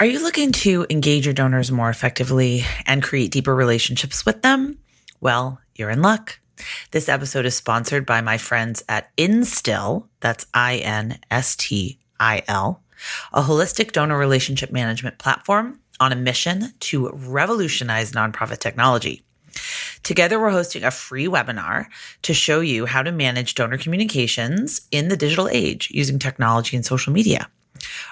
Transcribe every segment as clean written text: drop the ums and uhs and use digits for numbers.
Are you looking to engage your donors more effectively and create deeper relationships with them? Well, you're in luck. This episode is sponsored by my friends at Instill, that's Instil, a holistic donor relationship management platform on a mission to revolutionize nonprofit technology. Together, we're hosting a free webinar to show you how to manage donor communications in the digital age using technology and social media.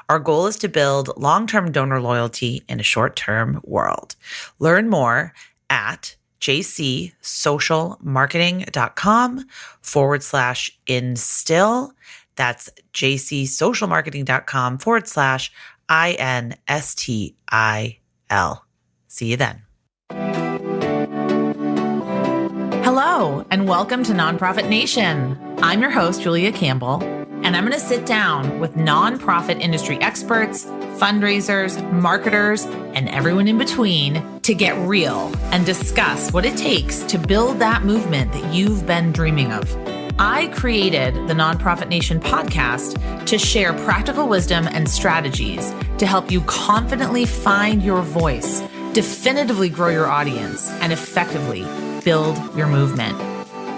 Our goal is to build long-term donor loyalty in a short-term world. Learn more at jcsocialmarketing.com/instill. That's jcsocialmarketing.com/INSTIL. See you then. Hello, and welcome to Nonprofit Nation. I'm your host, Julia Campbell, and I'm going to sit down with nonprofit industry experts, fundraisers, marketers, and everyone in between to get real and discuss what it takes to build that movement that you've been dreaming of. I created the Nonprofit Nation podcast to share practical wisdom and strategies to help you confidently find your voice, definitively grow your audience, and effectively build your movement.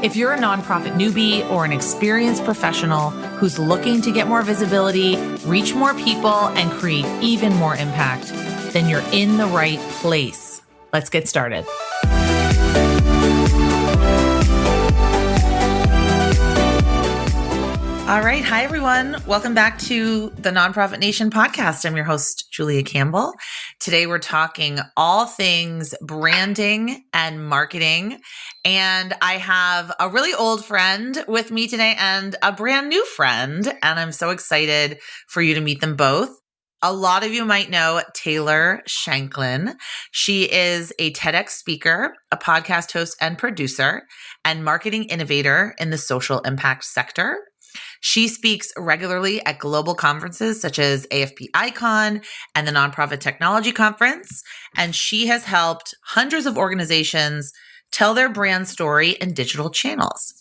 If you're a nonprofit newbie or an experienced professional who's looking to get more visibility, reach more people, and create even more impact, then you're in the right place. Let's get started. All right. Hi, everyone. Welcome back to the Nonprofit Nation podcast. I'm your host, Julia Campbell. Today, we're talking all things branding and marketing. And I have a really old friend with me today and a brand new friend. And I'm so excited for you to meet them both. A lot of you might know Taylor Shanklin. She is a TEDx speaker, a podcast host and producer, and marketing innovator in the social impact sector. She speaks regularly at global conferences such as AFP Icon and the Nonprofit Technology Conference, and she has helped hundreds of organizations tell their brand story in digital channels.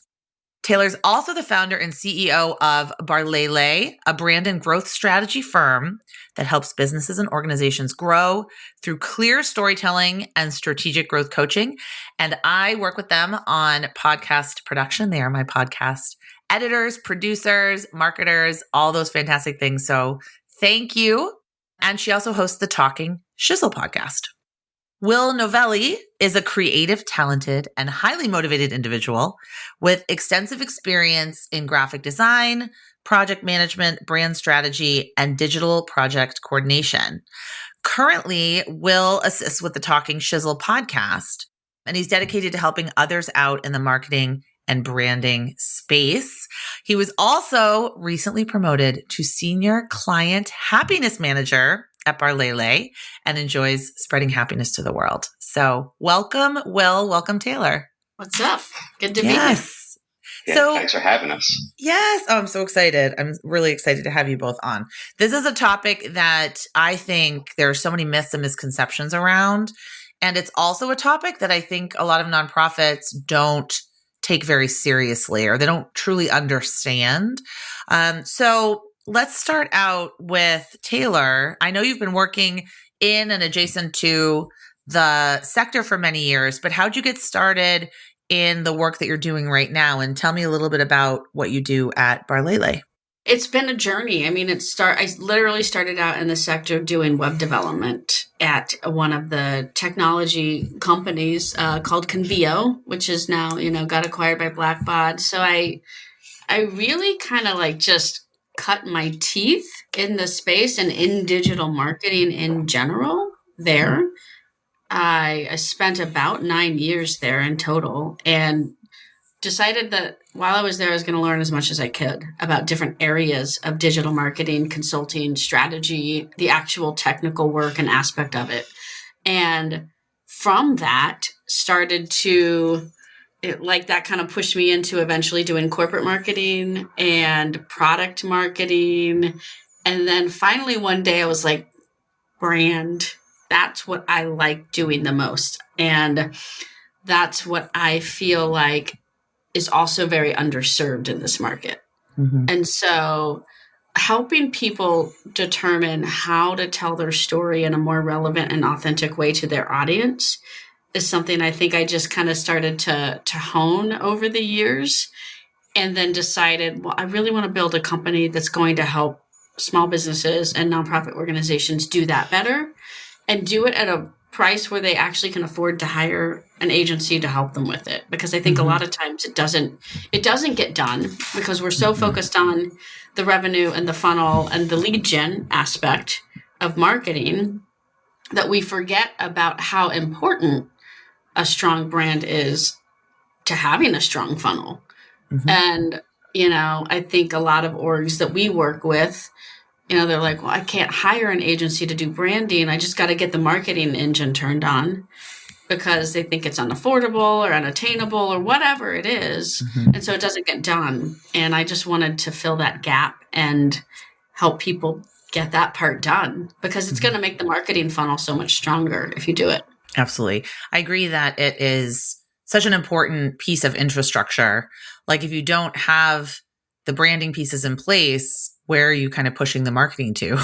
Taylor's also the founder and CEO of Barlele, a brand and growth strategy firm that helps businesses and organizations grow through clear storytelling and strategic growth coaching. And I work with them on podcast production. They are my podcast editors, producers, marketers, all those fantastic things. So thank you. And she also hosts the Talking Shizzle podcast. Will Novelli is a creative, talented, and highly motivated individual with extensive experience in graphic design, project management, brand strategy, and digital project coordination. Currently, Will assists with the Talking Shizzle podcast, and he's dedicated to helping others out in the marketing and branding space. He was also recently promoted to Senior Client Happiness Manager at Barlele and enjoys spreading happiness to the world. So welcome, Will. Welcome, Taylor. What's up? Good to be here. Yeah, So thanks for having us. Yes. Oh, I'm so excited. I'm really excited to have you both on. This is a topic that I think there are so many myths and misconceptions around. And it's also a topic that I think a lot of nonprofits don't take very seriously, or they don't truly understand. So let's start out with Taylor. I know you've been working in and adjacent to the sector for many years, but how'd you get started in the work that you're doing right now? And tell me a little bit about what you do at Barlele. It's been a journey. I mean, I literally started out in the sector doing web development at one of the technology companies called Convio, which is now, got acquired by Blackbaud. So I really kind of just cut my teeth in the space and in digital marketing in general there. I spent about 9 years there in total and decided that while I was there, I was going to learn as much as I could about different areas of digital marketing, consulting, strategy, the actual technical work and aspect of it. And from that, that kind of pushed me into eventually doing corporate marketing and product marketing. And then finally one day I was like, brand, that's what I like doing the most. And that's what I feel like is also very underserved in this market. Mm-hmm. And so helping people determine how to tell their story in a more relevant and authentic way to their audience is something I think I just kind of started to hone over the years, and then decided, well, I really want to build a company that's going to help small businesses and nonprofit organizations do that better, and do it at a price where they actually can afford to hire an agency to help them with it. Because I think a lot of times it doesn't get done because we're so focused on the revenue and the funnel and the lead gen aspect of marketing that we forget about how important a strong brand is to having a strong funnel. And, I think a lot of orgs that we work with, they're like, well, I can't hire an agency to do branding. I just got to get the marketing engine turned on, because they think it's unaffordable or unattainable or whatever it is. And so it doesn't get done. And I just wanted to fill that gap and help people get that part done, because it's going to make the marketing funnel so much stronger if you do it. Absolutely. I agree that it is such an important piece of infrastructure. Like if you don't have the branding pieces in place, where are you kind of pushing the marketing to?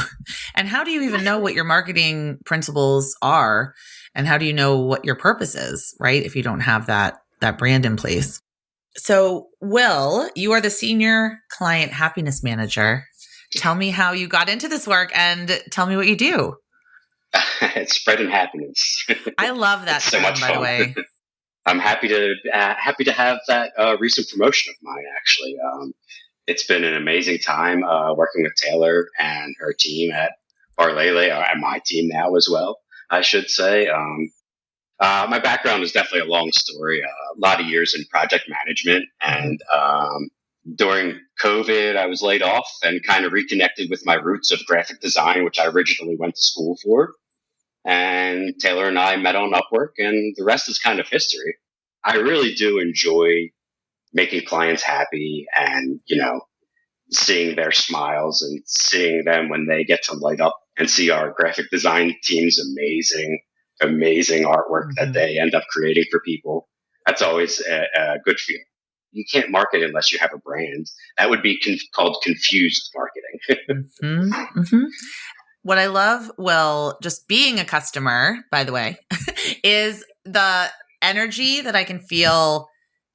And how do you even know what your marketing principles are? And how do you know what your purpose is, right? If you don't have that brand in place. So, Will, you are the Senior Client Happiness Manager. Tell me how you got into this work and tell me what you do. It's spreading happiness. I love that so term, much by fun. the way. I'm happy to have that recent promotion of mine. Actually, it's been an amazing time working with Taylor and her team at Barlele, and my team now as well, I should say. My background is definitely a long story. A lot of years in project management, and during COVID, I was laid off and kind of reconnected with my roots of graphic design, which I originally went to school for. And Taylor and I met on Upwork, and the rest is kind of history. I really do enjoy making clients happy and, seeing their smiles and seeing them when they get to light up and see our graphic design team's amazing artwork that they end up creating for people. That's always a good feeling. You can't market unless you have a brand. That would be called confused marketing. What I love, Will, just being a customer, by the way, is the energy that I can feel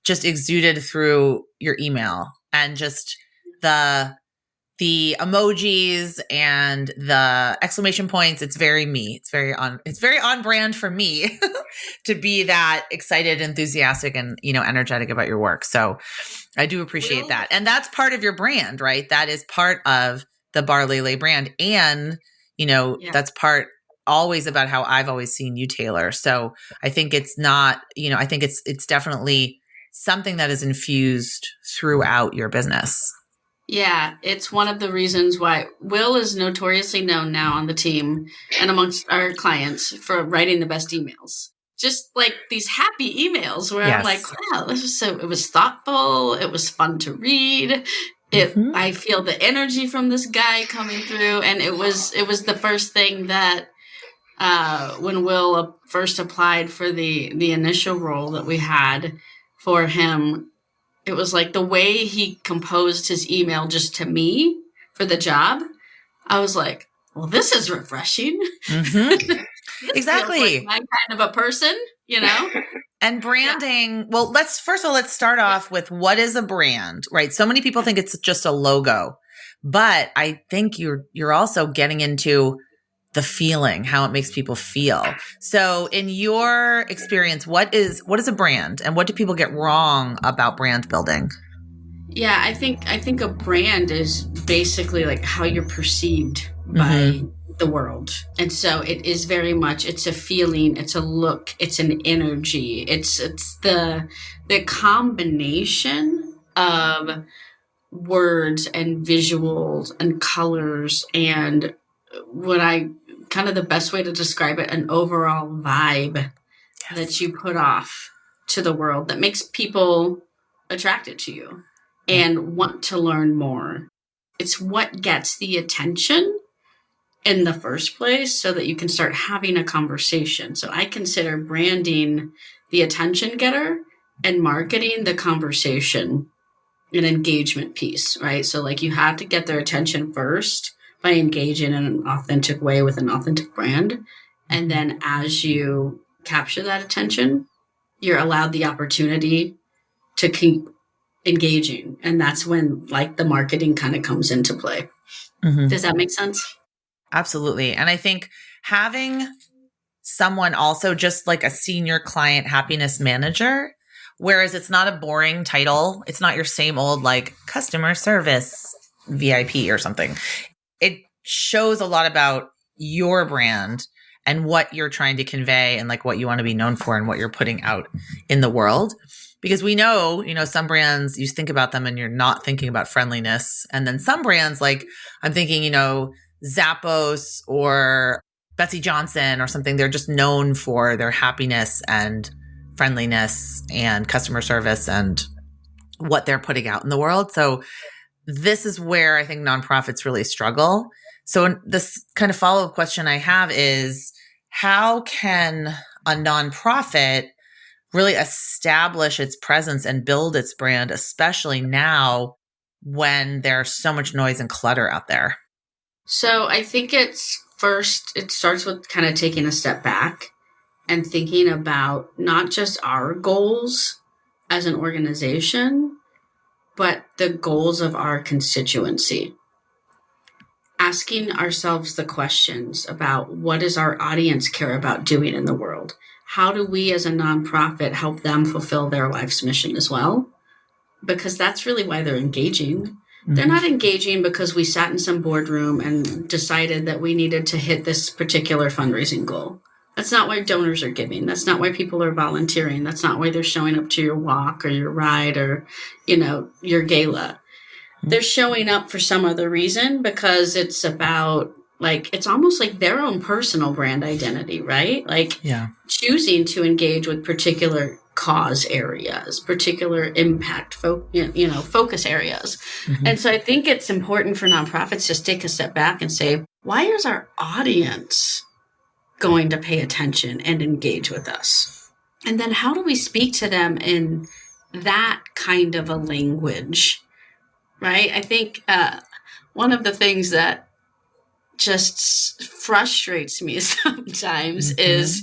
just exuded through your email, and just the emojis and the exclamation points. It's very me. It's very on brand for me to be that excited, enthusiastic, and, energetic about your work. So I do appreciate that. And that's part of your brand, right? That is part of the Barlele brand. And, that's part always about how I've always seen you, Taylor. So I think it's not, I think it's definitely something that is infused throughout your business. Yeah, it's one of the reasons why Will is notoriously known now on the team and amongst our clients for writing the best emails. Just like these happy emails where I'm like, wow, it was thoughtful. It was fun to read. I feel the energy from this guy coming through. And it was the first thing that when Will first applied for the initial role that we had for him, it was like the way he composed his email just to me for the job. I was like, well, this is refreshing. Exactly. Feels like my kind of a person, And branding. Well, let's start off with what is a brand, right? So many people think it's just a logo, but I think you're also getting into the feeling, how it makes people feel. So in your experience, what is a brand, and what do people get wrong about brand building? Yeah, I think a brand is basically like how you're perceived by the world. And so it is very much, it's a feeling, it's a look, it's an energy. It's the combination of words and visuals and colors and kind of the best way to describe it, an overall vibe that you put off to the world that makes people attracted to you and want to learn more. It's what gets the attention in the first place so that you can start having a conversation. So I consider branding the attention getter and marketing the conversation an engagement piece, right? So like you have to get their attention first by engaging in an authentic way with an authentic brand. And then as you capture that attention, you're allowed the opportunity to keep engaging. And that's when like the marketing kind of comes into play. Mm-hmm. Does that make sense? Absolutely. And I think having someone also just like a senior client happiness manager, whereas it's not a boring title. It's not your same old like customer service VIP or something. It shows a lot about your brand and what you're trying to convey and like what you want to be known for and what you're putting out in the world. Because we know, some brands, you think about them and you're not thinking about friendliness. And then some brands, like I'm thinking, Zappos or Betsy Johnson or something, they're just known for their happiness and friendliness and customer service and what they're putting out in the world. So this is where I think nonprofits really struggle. So this kind of follow-up question I have is, how can a nonprofit really establish its presence and build its brand, especially now when there's so much noise and clutter out there? So I think it starts with kind of taking a step back and thinking about not just our goals as an organization, but the goals of our constituency. Asking ourselves the questions about what does our audience care about doing in the world? How do we as a nonprofit help them fulfill their life's mission as well? Because that's really why they're engaging. Mm-hmm. They're not engaging because we sat in some boardroom and decided that we needed to hit this particular fundraising goal. That's not why donors are giving. That's not why people are volunteering. That's not why they're showing up to your walk or your ride or, your gala. They're showing up for some other reason because it's about it's almost like their own personal brand identity, right? Choosing to engage with particular cause areas, particular impact, focus areas. Mm-hmm. And so I think it's important for nonprofits to take a step back and say, why is our audience going to pay attention and engage with us? And then how do we speak to them in that kind of a language? Right. I think one of the things that just frustrates me sometimes is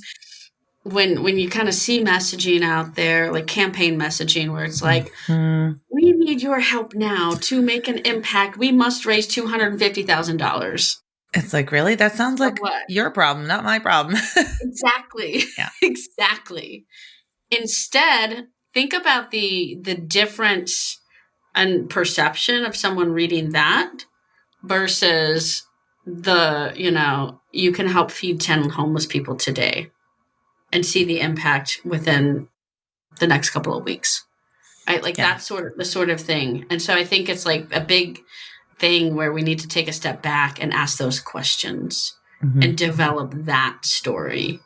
when you kind of see messaging out there, like campaign messaging, where it's like, we need your help now to make an impact. We must raise $250,000. It's like, really? That sounds like your problem, not my problem. Exactly. Yeah. Exactly. Instead, think about the difference and perception of someone reading that versus you can help feed 10 homeless people today and see the impact within the next couple of weeks, right? That's the sort of thing. And so I think it's like a big thing where we need to take a step back and ask those questions and develop that story.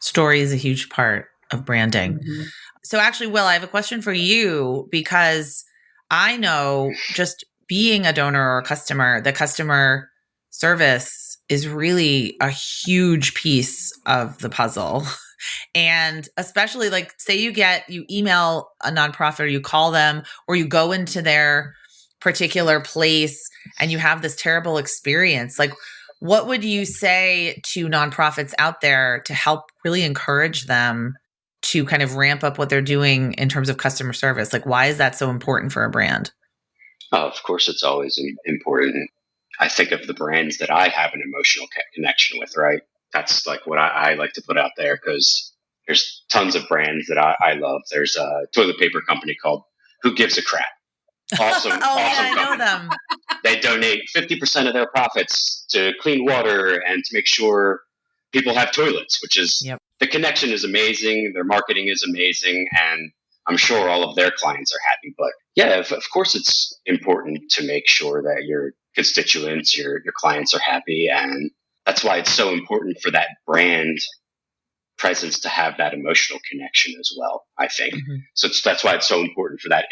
Story is a huge part of branding. Mm-hmm. So actually, Will, I have a question for you, because I know just being a donor or a customer, the customer service is really a huge piece of the puzzle. And especially say you email a nonprofit or you call them or you go into their particular place and you have this terrible experience. What would you say to nonprofits out there to help really encourage them to kind of ramp up what they're doing in terms of customer service? Why is that so important for a brand? Of course, it's always important. I think of the brands that I have an emotional connection with, right? That's what I like to put out there, because there's tons of brands that I love. There's a toilet paper company called Who Gives a Crap. Awesome. I know them. They donate 50% of their profits to clean water and to make sure people have toilets, which is the connection is amazing. Their marketing is amazing. And I'm sure all of their clients are happy. But yeah, of course, it's important to make sure that your constituents, your clients are happy. And that's why it's so important for that brand presence to have that emotional connection as well, I think. Mm-hmm. So that's why it's so important for that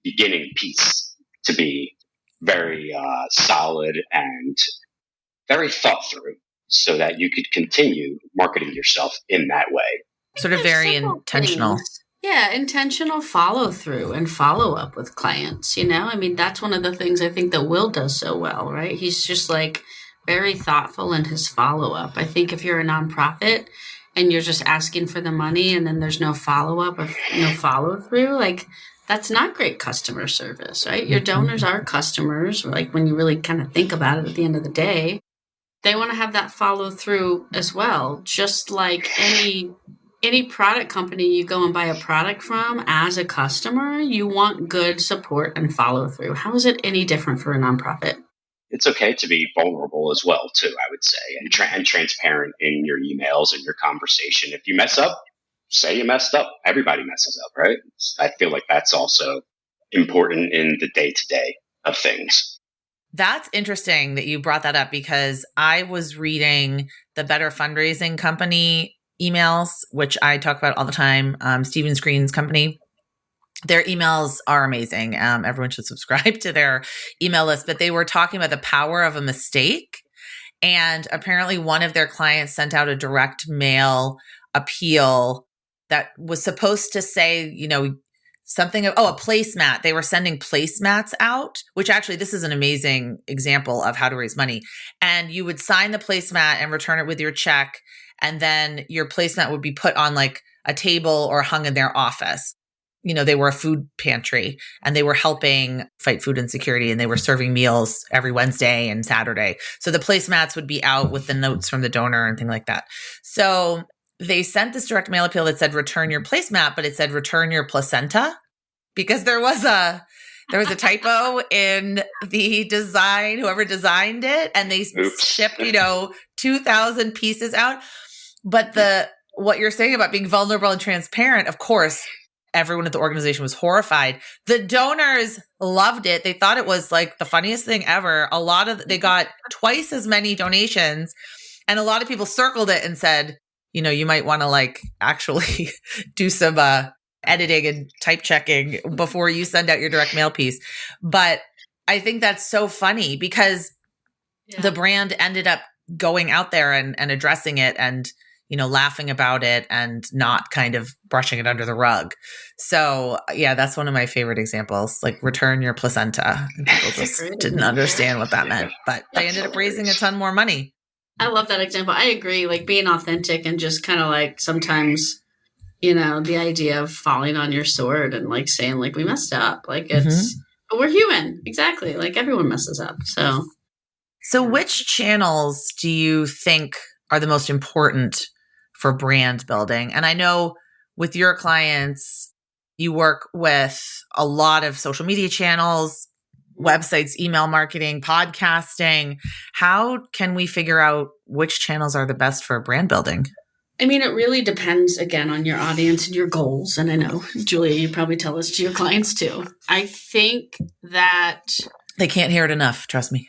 beginning piece to be very solid and very thought through, so that you could continue marketing yourself in that way. Sort of very intentional. Yeah, intentional follow through and follow up with clients, I mean, that's one of the things I think that Will does so well, right? He's just like very thoughtful in his follow up. I think if you're a nonprofit and you're just asking for the money and then there's no follow up or no follow through, like that's not great customer service, right? Your donors are customers, like when you really kind of think about it at the end of the day, they want to have that follow through as well, just like any product company you go and buy a product from as a customer, you want good support and follow through. How is it any different for a nonprofit? It's okay to be vulnerable as well, too, I would say, and transparent in your emails and your conversation. If you mess up, say you messed up. Everybody messes up, right? I feel like that's also important in the day-to-day of things. That's interesting that you brought that up because I was reading the Better Fundraising Company emails, which I talk about all the time, Stephen Screen's company. Their emails are amazing. Everyone should subscribe to their email list, but they were talking about the power of a mistake. And apparently one of their clients sent out a direct mail appeal that was supposed to say, something a placemat. They were sending placemats out, which actually this is an amazing example of how to raise money. And you would sign the placemat and return it with your check. And then your placemat would be put on like a table or hung in their office. They were a food pantry and they were helping fight food insecurity and they were serving meals every Wednesday and Saturday. So the placemats would be out with the notes from the donor and things like that. So they sent this direct mail appeal that said return your placemat, but it said return your placenta because there was a typo in the design, whoever designed it, and they shipped, 2,000 pieces out. But what you're saying about being vulnerable and transparent, of course, everyone at the organization was horrified. The donors loved it. They thought it was like the funniest thing ever. They got twice as many donations, and a lot of people circled it and said, you might want to like actually do some editing and type checking before you send out your direct mail piece. But I think that's so funny because the brand ended up going out there and addressing it and, laughing about it and not kind of brushing it under the rug. So yeah, that's one of my favorite examples, like return your placenta. And people just didn't understand what that meant, but they ended up raising a ton more money. I love that example. I agree. Like being authentic and just kind of like sometimes, the idea of falling on your sword and like saying like we messed up, like but we're human. Exactly. Like everyone messes up. So which channels do you think are the most important for brand building? And I know with your clients, you work with a lot of social media channels, websites, email marketing, podcasting. How can we figure out which channels are the best for brand building? I mean, it really depends, again, on your audience and your goals. And I know, Julia, you probably tell this to your clients too. I think that they can't hear it enough. Trust me.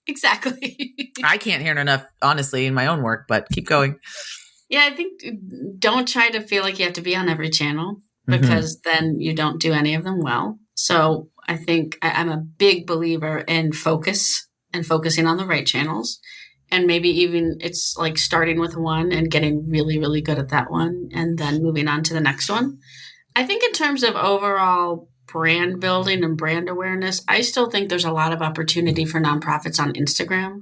Exactly. I can't hear it enough, honestly, in my own work, but keep going. Yeah, I think don't try to feel like you have to be on every channel because then you don't do any of them well. So I think I'm a big believer in focus and focusing on the right channels. And maybe even it's like starting with one and getting really, really good at that one and then moving on to the next one. I think in terms of overall brand building and brand awareness, I still think there's a lot of opportunity for nonprofits on Instagram.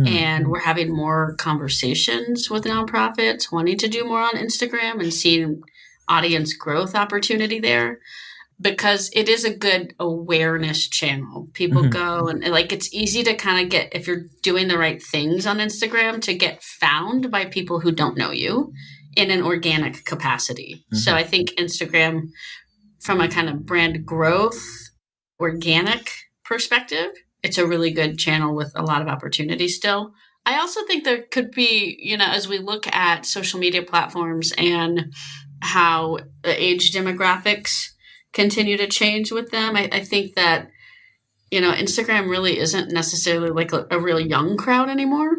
And we're having more conversations with nonprofits wanting to do more on Instagram and seeing audience growth opportunity there. Because it is a good awareness channel. People go and like it's easy to kind of get, if you're doing the right things on Instagram, to get found by people who don't know you in an organic capacity. So I think Instagram, from a kind of brand growth, organic perspective, it's a really good channel with a lot of opportunity still. I also think there could be, as we look at social media platforms and how the age demographics continue to change with them. I think that, Instagram really isn't necessarily like a real young crowd anymore.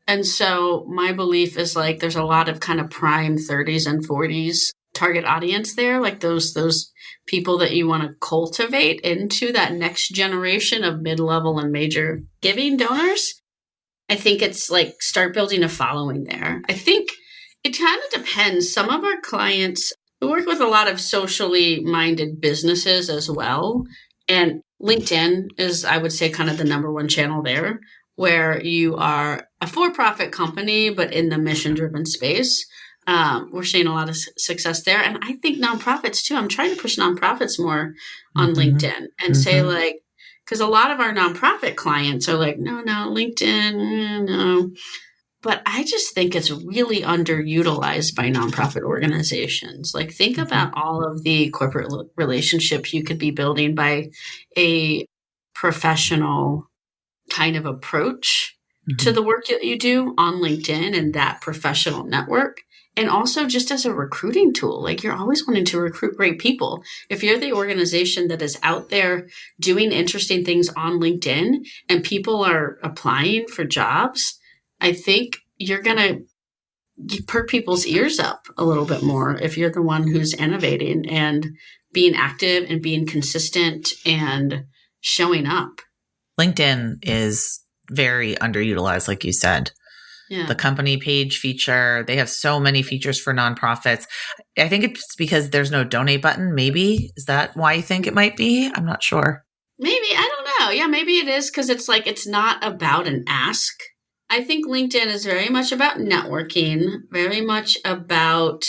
And so my belief is like there's a lot of kind of prime 30s and 40s target audience there, like those people that you want to cultivate into that next generation of mid-level and major giving donors. I think it's like start building a following there. I think it kind of depends. Some of our clients We work with a lot of socially minded businesses as well. And LinkedIn is, I would say, kind of the number one channel there, where you are a for-profit company, but in the mission-driven space. We're seeing a lot of success there. And I think nonprofits too. I'm trying to push nonprofits more on LinkedIn and say like, because a lot of our nonprofit clients are like, no, LinkedIn, no. But I just think it's really underutilized by nonprofit organizations. Like, think about all of the corporate relationships you could be building by a professional kind of approach to the work that you do on LinkedIn and that professional network. And also just as a recruiting tool, like you're always wanting to recruit great people. If you're the organization that is out there doing interesting things on LinkedIn and people are applying for jobs, I think you're going to perk people's ears up a little bit more if you're the one who's innovating and being active and being consistent and showing up. LinkedIn is very underutilized, like you said. Yeah. The company page feature, they have so many features for nonprofits. I think it's because there's no donate button. Maybe. Is that why you think it might be? I'm not sure. Maybe. I don't know. Yeah, maybe it is because it's like it's not about an ask. I think LinkedIn is very much about networking, very much about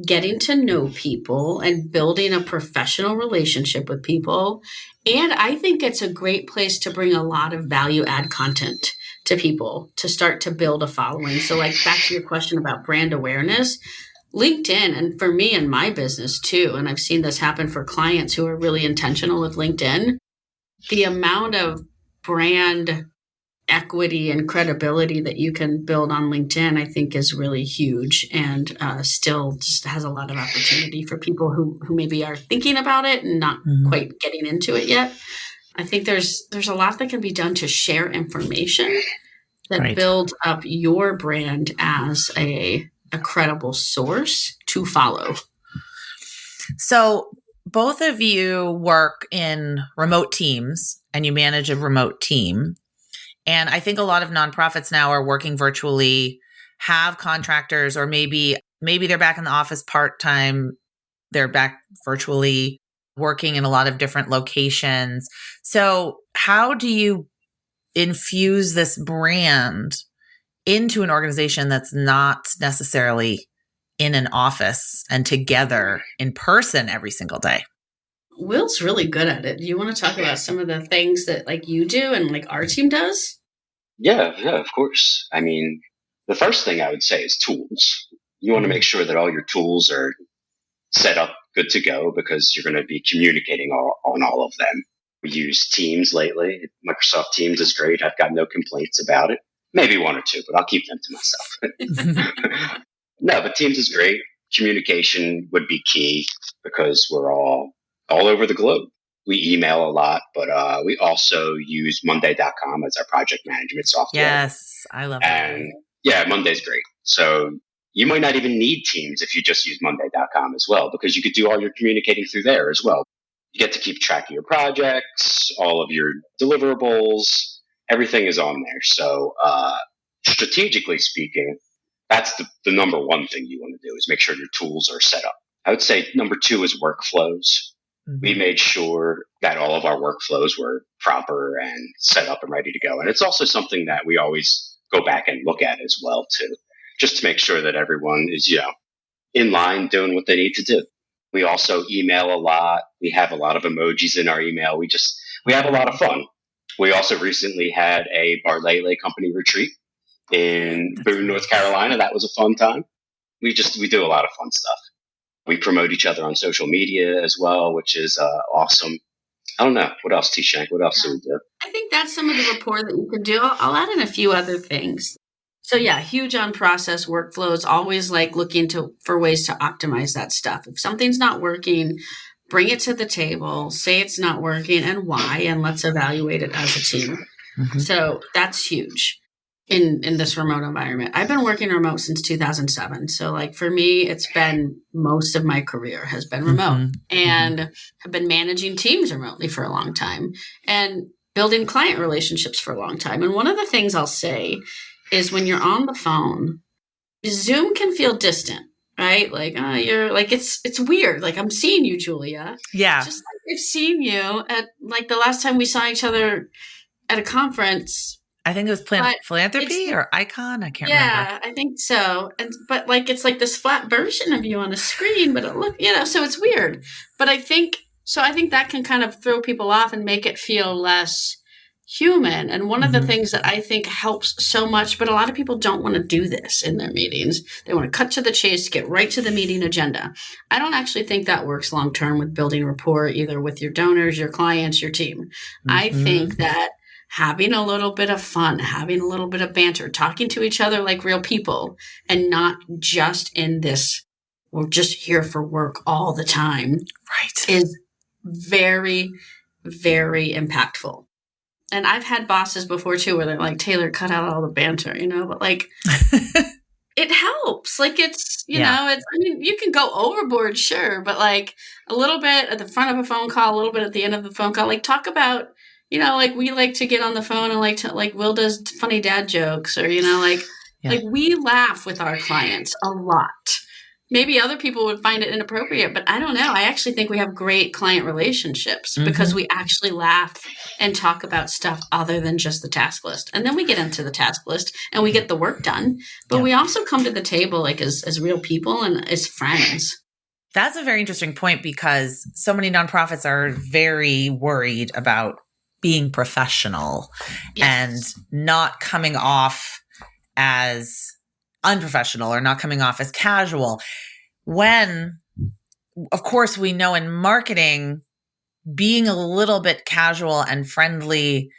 getting to know people and building a professional relationship with people. And I think it's a great place to bring a lot of value add content to people to start to build a following. So like back to your question about brand awareness, LinkedIn, and for me and my business too, and I've seen this happen for clients who are really intentional with LinkedIn, the amount of brand equity and credibility that you can build on LinkedIn, I think is really huge and still just has a lot of opportunity for people who maybe are thinking about it and not quite getting into it yet. I think there's a lot that can be done to share information that builds up your brand as a credible source to follow. So both of you work in remote teams and you manage a remote team. And I think a lot of nonprofits now are working virtually, have contractors, or maybe they're back in the office part-time. They're back virtually working in a lot of different locations. So how do you infuse this brand into an organization that's not necessarily in an office and together in person every single day? Will's really good at it. Do you want to talk about some of the things that like you do and like our team does? Yeah, of course. I mean, the first thing I would say is tools. You want to make sure that all your tools are set up good to go because you're going to be communicating on all of them. We use Teams lately. Microsoft Teams is great. I've got no complaints about it. Maybe one or two, but I'll keep them to myself. No, but Teams is great. Communication would be key because we're all over the globe. We email a lot, but we also use Monday.com as our project management software. Yes, I love that. And yeah, Monday's great. So you might not even need Teams if you just use Monday.com as well, because you could do all your communicating through there as well. You get to keep track of your projects, all of your deliverables, everything is on there. So strategically speaking, that's the number one thing you want to do is make sure your tools are set up. I would say number two is workflows. We made sure that all of our workflows were proper and set up and ready to go. And it's also something that we always go back and look at as well, too, just to make sure that everyone is, in line doing what they need to do. We also email a lot. We have a lot of emojis in our email. We have a lot of fun. We also recently had a Barlele company retreat in Boone, North Carolina. That was a fun time. We do a lot of fun stuff. We promote each other on social media as well, which is awesome. I don't know. What else, T-Shank? What else do we do? I think that's some of the rapport that you can do. I'll add in a few other things. So yeah, huge on process workflows, always like looking for ways to optimize that stuff. If something's not working, bring it to the table, say it's not working and why, and let's evaluate it as a team. So that's huge. In this remote environment. I've been working remote since 2007. So like for me, it's been most of my career has been remote and have been managing teams remotely for a long time and building client relationships for a long time. And one of the things I'll say is when you're on the phone, Zoom can feel distant. right? Like, oh, you're like, it's weird. Like, I'm seeing you, Julia. Yeah. Just like I've seen you at like the last time we saw each other at a conference. I think it was Philanthropy or Icon. I can't remember. Yeah, I think so. But like, it's like this flat version of you on a screen, but so it's weird. But I think that can kind of throw people off and make it feel less human. And one of the things that I think helps so much, but a lot of people don't want to do this in their meetings. They want to cut to the chase, get right to the meeting agenda. I don't actually think that works long term with building rapport, either with your donors, your clients, your team. I think that having a little bit of fun, having a little bit of banter, talking to each other like real people, and not just in this, we're just here for work all the time, right, is very, very impactful. And I've had bosses before too, where they're like, Taylor, cut out all the banter, but like, it helps. Like it's, you can go overboard, sure. But like a little bit at the front of a phone call, a little bit at the end of the phone call, like talk about, like we like to get on the phone and like Will does funny dad jokes or, like we laugh with our clients a lot. Maybe other people would find it inappropriate, but I don't know. I actually think we have great client relationships because we actually laugh and talk about stuff other than just the task list. And then we get into the task list and we get the work done. But we also come to the table like as real people and as friends. That's a very interesting point because so many nonprofits are very worried about being professional and not coming off as unprofessional or not coming off as casual, when of course we know in marketing being a little bit casual and friendly,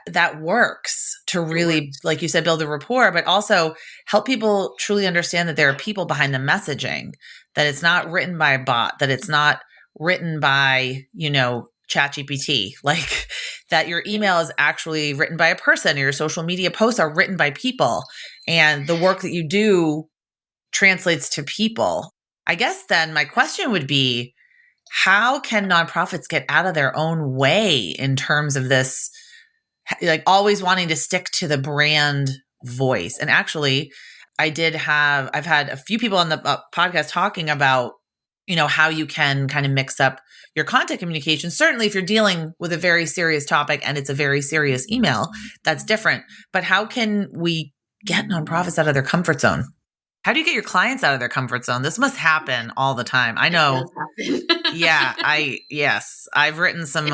that works to really, like you said, build a rapport, but also help people truly understand that there are people behind the messaging, that it's not written by a bot, that it's not written by, ChatGPT, like that your email is actually written by a person, or your social media posts are written by people, and the work that you do translates to people. I guess then my question would be, how can nonprofits get out of their own way in terms of this, like always wanting to stick to the brand voice? And actually, I've had a few people on the podcast talking about, how you can kind of mix up your content communication. Certainly if you're dealing with a very serious topic and it's a very serious email, that's different. But how can we get nonprofits out of their comfort zone? How do you get your clients out of their comfort zone? This must happen all the time. I know. I've written some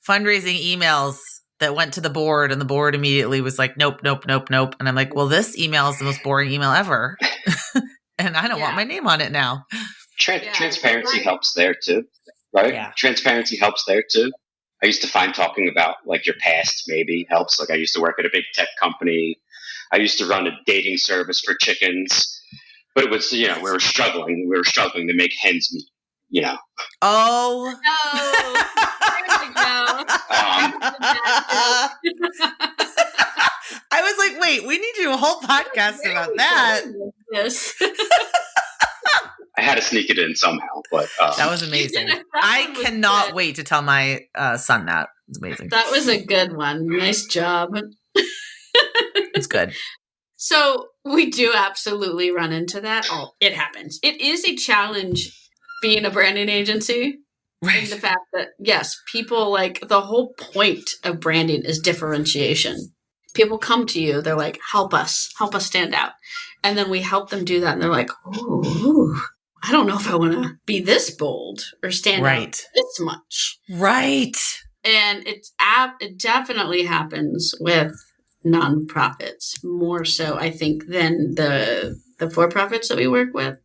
fundraising emails that went to the board, and the board immediately was like, nope. And I'm like, well, this email is the most boring email ever. And I don't want my name on it now. Transparency helps there too, right? Yeah. Transparency helps there too. I used to find talking about like your past maybe helps. Like I used to work at a big tech company. I used to run a dating service for chickens, but it was, we were struggling. We were struggling to make ends meet, Oh. No. There we go. I was like, wait, we need to do a whole podcast about that. Yes. I had to sneak it in somehow, but that was amazing. I cannot wait to tell my son that. It's amazing. That was a good one. Nice job. It's good. So we do absolutely run into that. Oh, it happens. It is a challenge being a branding agency. Right. In the fact that, yes, people like the whole point of branding is differentiation. People come to you. They're like, help us stand out. And then we help them do that. And they're like, ooh, I don't know if I want to be this bold or stand out this much. Right. And it definitely happens with nonprofits more so, I think, than the for-profits that we work with.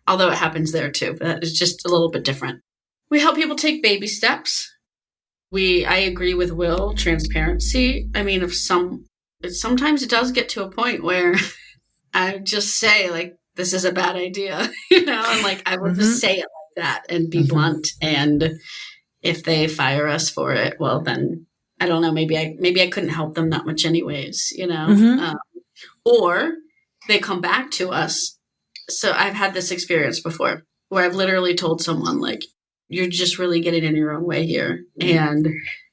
Although it happens there too, but it's just a little bit different. We help people take baby steps. I agree with Will, transparency. I mean, sometimes it does get to a point where I just say like, this is a bad idea, and like, I would just say it like that and be blunt. And if they fire us for it, well, then I don't know, maybe I couldn't help them that much anyways, or they come back to us. So I've had this experience before where I've literally told someone like, you're just really getting in your own way here. And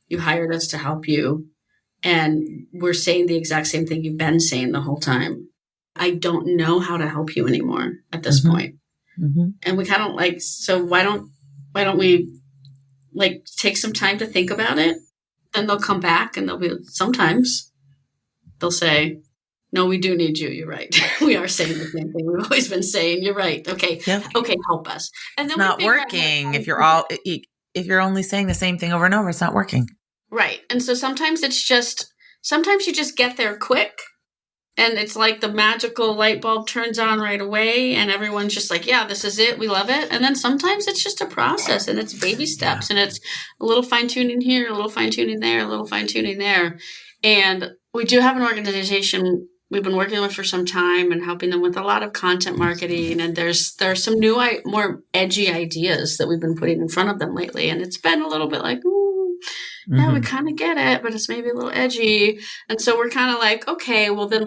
you hired us to help you. And we're saying the exact same thing you've been saying the whole time. I don't know how to help you anymore at this point. And we kind of like, so why don't we like take some time to think about it? Then they'll come back and sometimes they'll say, no, we do need you. You're right. We are saying the same thing we've always been saying. You're right. Okay. Yep. Okay. Help us. And then it's not working. If you're only saying the same thing over and over, it's not working. Right. And so sometimes you just get there quick. And it's like the magical light bulb turns on right away and everyone's just like, yeah, this is it. We love it. And then sometimes it's just a process and it's baby steps and it's a little fine tuning here, a little fine tuning there, a little fine tuning there. And we do have an organization we've been working with for some time and helping them with a lot of content marketing. And there's some new, more edgy ideas that we've been putting in front of them lately. And it's been a little bit like, yeah, we kind of get it, but it's maybe a little edgy. And so we're kind of like, okay, well then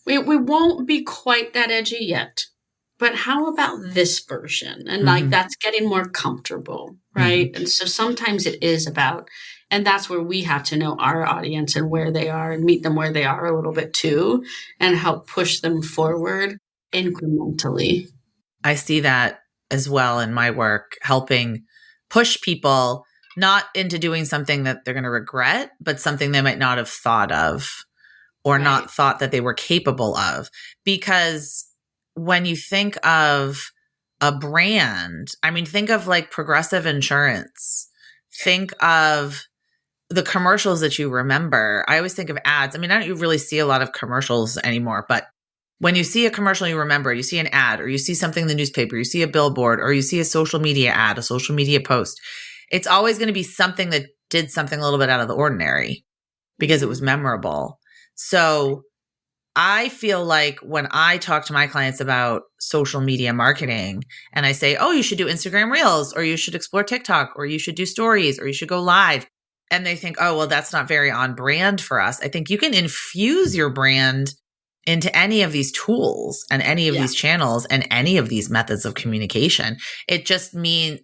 we won't be quite that edgy yet, but how about this version? And like, that's getting more comfortable, right? And so sometimes it is about, and that's where we have to know our audience and where they are and meet them where they are a little bit too, and help push them forward incrementally. I see that as well in my work, helping push people not into doing something that they're going to regret, but something they might not have thought of or not thought that they were capable of. Because when you think of a brand, I mean, think of like Progressive Insurance, think of the commercials that you remember. I always think of ads. I mean, I don't really see a lot of commercials anymore, but when you see a commercial, you remember, you see an ad or you see something in the newspaper, you see a billboard or you see a social media ad, a social media post. It's always going to be something that did something a little bit out of the ordinary because it was memorable. So I feel like when I talk to my clients about social media marketing and I say, oh, you should do Instagram Reels or you should explore TikTok or you should do stories or you should go live. And they think, oh, well, that's not very on brand for us. I think you can infuse your brand into any of these tools and any of these channels and any of these methods of communication. It just means,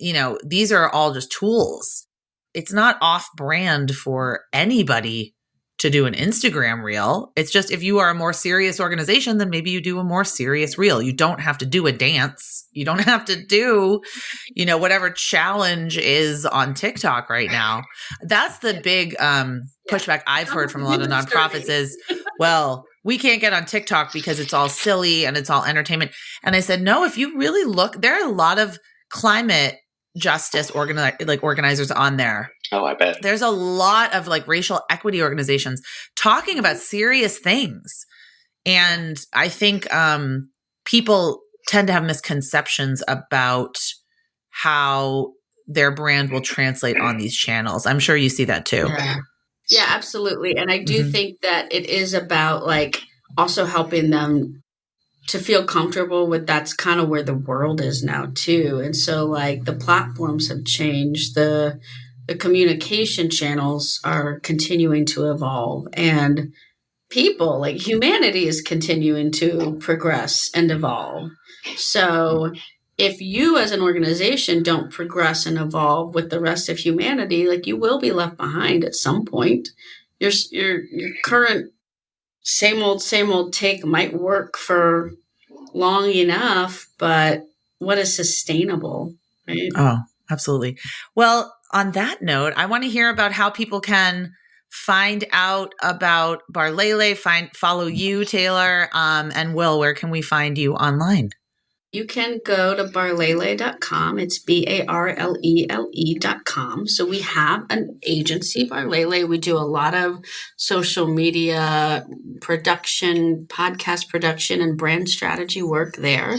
these are all just tools. It's not off brand for anybody to do an Instagram reel. It's just if you are a more serious organization, then maybe you do a more serious reel. You don't have to do a dance. You don't have to do, whatever challenge is on TikTok right now. That's the big pushback I've heard from a lot of nonprofits is, well, we can't get on TikTok because it's all silly and it's all entertainment. And I said, no, if you really look, there are a lot of climate justice organizers on there. Oh, I bet. There's a lot of like racial equity organizations talking about serious things. And I think people tend to have misconceptions about how their brand will translate on these channels. I'm sure you see that too. Yeah, absolutely. And I do think that it is about like also helping them to feel comfortable with that's kind of where the world is now too. And so like the platforms have changed, the communication channels are continuing to evolve, and people, like humanity, is continuing to progress and evolve. So if you as an organization don't progress and evolve with the rest of humanity, like you will be left behind at some point. Your current same old take might work for long enough, but what is sustainable, right? Oh, absolutely. Well, on that note, I want to hear about how people can find out about Barlele, follow you, Taylor, and Will. Where can we find you online? You can go to barlele.com. It's BARLELE.com. So we have an agency, Barlele. We do a lot of social media production, podcast production, and brand strategy work there.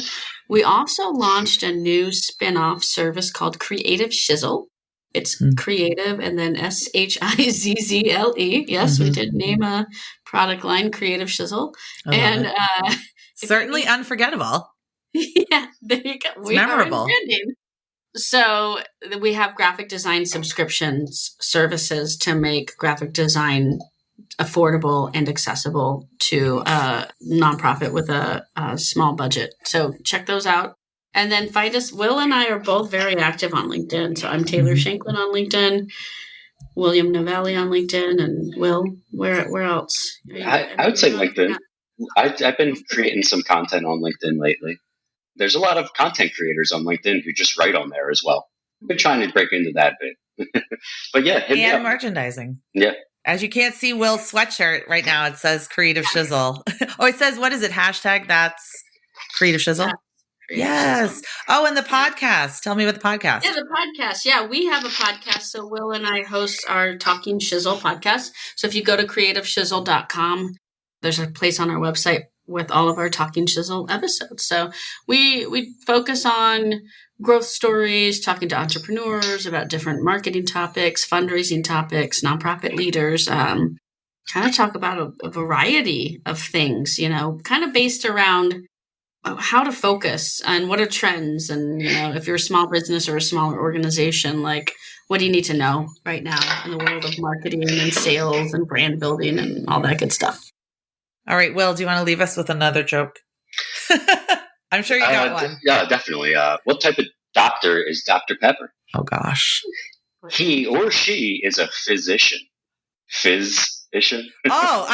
We also launched a new spin-off service called Creative Shizzle. It's creative and then SHIZZLE. Yes, we did name a product line Creative Shizzle. And certainly unforgettable. Yeah, there you go. It's memorable. So we have graphic design subscriptions services to make graphic design affordable and accessible to a nonprofit with a small budget. So check those out. And then find us. Will and I are both very active on LinkedIn. So I'm Taylor Shanklin on LinkedIn, William Navelli on LinkedIn, and Will, where else? I would say LinkedIn. I've been creating some content on LinkedIn lately. there's a lot of content creators on LinkedIn who just write on there as well. I've been trying to break into that bit. But yeah, hit me And up. Merchandising. Yeah. As you can't see Will's sweatshirt right now, it says Creative Shizzle. Oh, it says, what is it? Hashtag that's Creative Shizzle? Yes. Oh, and the podcast. Tell me about the podcast. Yeah, the podcast. Yeah, we have a podcast. So Will and I host our Talking Shizzle podcast. So if you go to creativeshizzle.com, there's a place on our website with all of our Talking Shizzle episodes. So we focus on growth stories, talking to entrepreneurs about different marketing topics, fundraising topics, nonprofit leaders, kind of talk about a variety of things, kind of based around how to focus and what are trends. And, if you're a small business or a smaller organization, like what do you need to know right now in the world of marketing and sales and brand building and all that good stuff? All right, Will, do you want to leave us with another joke? I'm sure you got one. Yeah, definitely. What type of doctor is Dr. Pepper? Oh, gosh. He or she is a physician. Physician? Oh,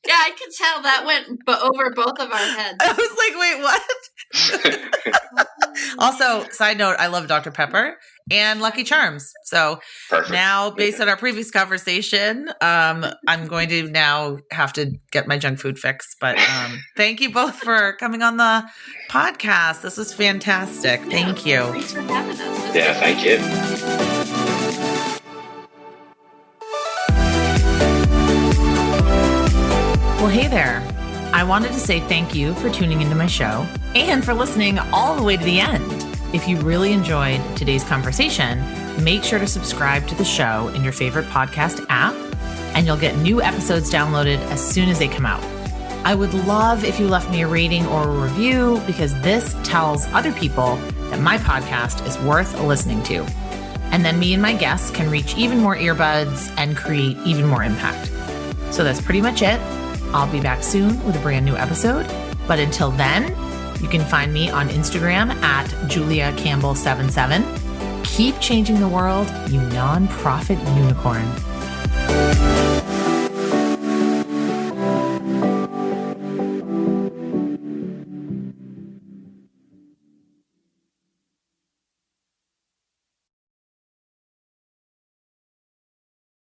Yeah, I could tell that went over both of our heads. I was like, wait, what? Also, side note, I love Dr. Pepper and Lucky Charms. So Perfect. Now, based on our previous conversation, I'm going to now have to get my junk food fix. But thank you both for coming on the podcast. This was fantastic. Thank you. Thanks for having us. Yeah, thank you. Well, hey there. I wanted to say thank you for tuning into my show and for listening all the way to the end. If you really enjoyed today's conversation, make sure to subscribe to the show in your favorite podcast app, and you'll get new episodes downloaded as soon as they come out. I would love if you left me a rating or a review, because this tells other people that my podcast is worth listening to. And then me and my guests can reach even more earbuds and create even more impact. So that's pretty much it. I'll be back soon with a brand new episode. But until then, you can find me on Instagram at Julia Campbell 77. Keep changing the world, you nonprofit unicorn.